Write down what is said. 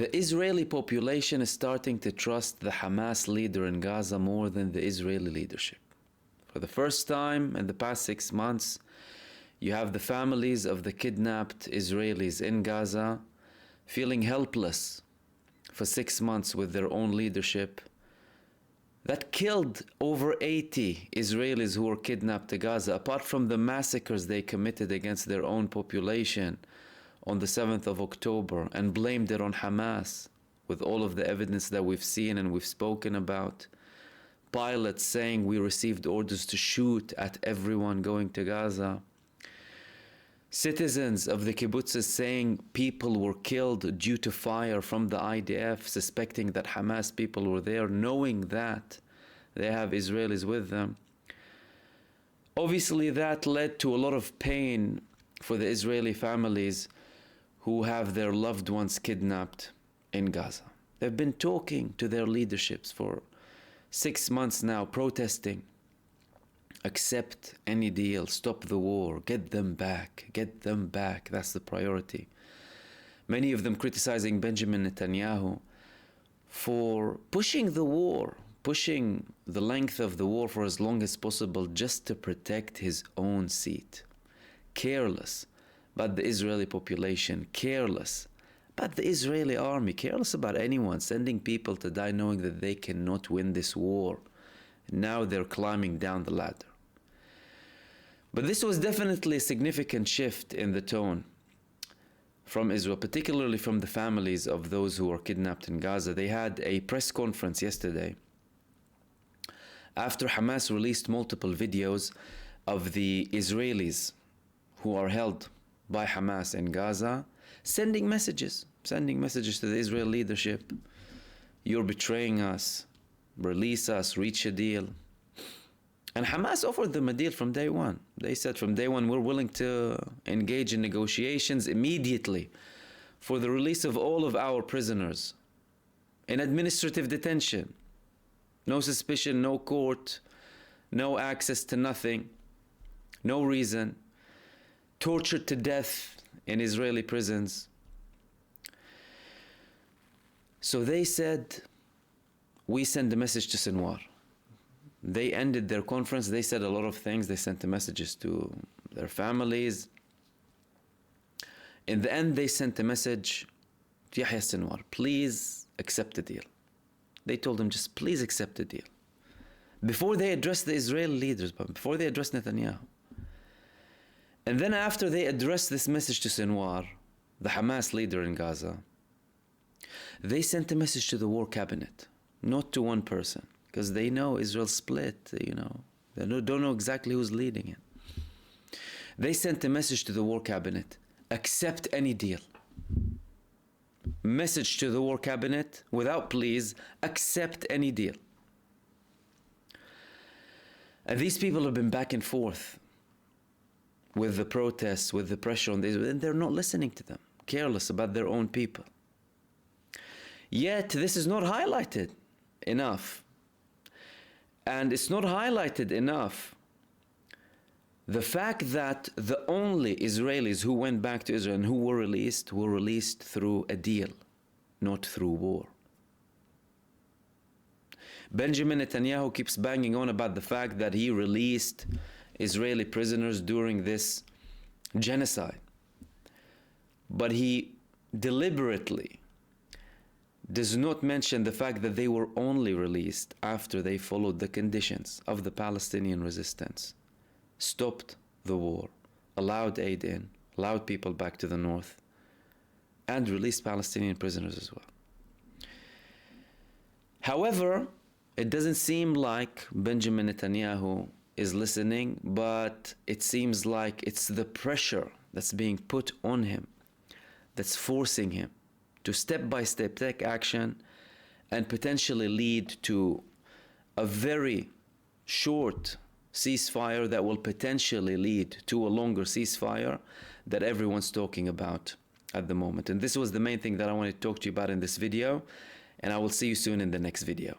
The Israeli population is starting to trust the Hamas leader in Gaza more than the Israeli leadership. For the first time in the past 6 months, you have the families of the kidnapped Israelis in Gaza feeling helpless for 6 months with their own leadership that killed over 80 Israelis who were kidnapped to Gaza, apart from the massacres they committed against their own population on the 7th of October and blamed it on Hamas with all of the evidence that we've seen and we've spoken about. Pilots saying we received orders to shoot at everyone going to Gaza. Citizens of the kibbutzes saying people were killed due to fire from the IDF, suspecting that Hamas people were there, knowing that they have Israelis with them. Obviously, that led to a lot of pain for the Israeli families who have their loved ones kidnapped in Gaza. They've been talking to their leaderships for 6 months now, protesting. Accept any deal, stop the war, get them back, that's the priority. Many of them criticizing Benjamin Netanyahu for pushing the war, pushing the length of the war for as long as possible just to protect his own seat. Careless about the Israeli population, careless about the Israeli army, careless about anyone, sending people to die knowing that they cannot win this war. Now they're climbing down the ladder. But this was definitely a significant shift in the tone from Israel, particularly from the families of those who were kidnapped in Gaza. They had a press conference yesterday after Hamas released multiple videos of the Israelis who are held by Hamas in Gaza, sending messages to the Israeli leadership. You're betraying us, release us, reach a deal. And Hamas offered them a deal from day one. They said from day one, we're willing to engage in negotiations immediately for the release of all of our prisoners in administrative detention. No suspicion, no court, no access to nothing, no reason. Tortured to death in Israeli prisons. So they said, we send a message to Sinwar. They ended their conference. They said a lot of things. They sent the messages to their families. In the end, they sent a message to Yahya Sinwar. Please accept the deal. They told him, just please accept the deal. Before they addressed the Israeli leaders, but before they addressed Netanyahu. And then after they addressed this message to Sinwar, the Hamas leader in Gaza, they sent a message to the war cabinet, not to one person. Because they know Israel split, They don't know exactly who's leading it. They sent a message to the war cabinet, accept any deal. Message to the war cabinet, without please, accept any deal. And these people have been back and forth with the protests, with the pressure on Israel, and they're not listening to them, careless about their own people. Yet, this is not highlighted enough. And it's not highlighted enough the fact that the only Israelis who went back to Israel and who were released through a deal, not through war. Benjamin Netanyahu keeps banging on about the fact that he released Israeli prisoners during this genocide. But he deliberately does not mention the fact that they were only released after they followed the conditions of the Palestinian resistance, stopped the war, allowed aid in, allowed people back to the north, and released Palestinian prisoners as well. However, it doesn't seem like Benjamin Netanyahu is listening, but it seems like it's the pressure that's being put on him that's forcing him to step-by-step take action and potentially lead to a very short ceasefire that will potentially lead to a longer ceasefire that everyone's talking about at the moment. And this was the main thing that I wanted to talk to you about in this video, and I will see you soon in the next video.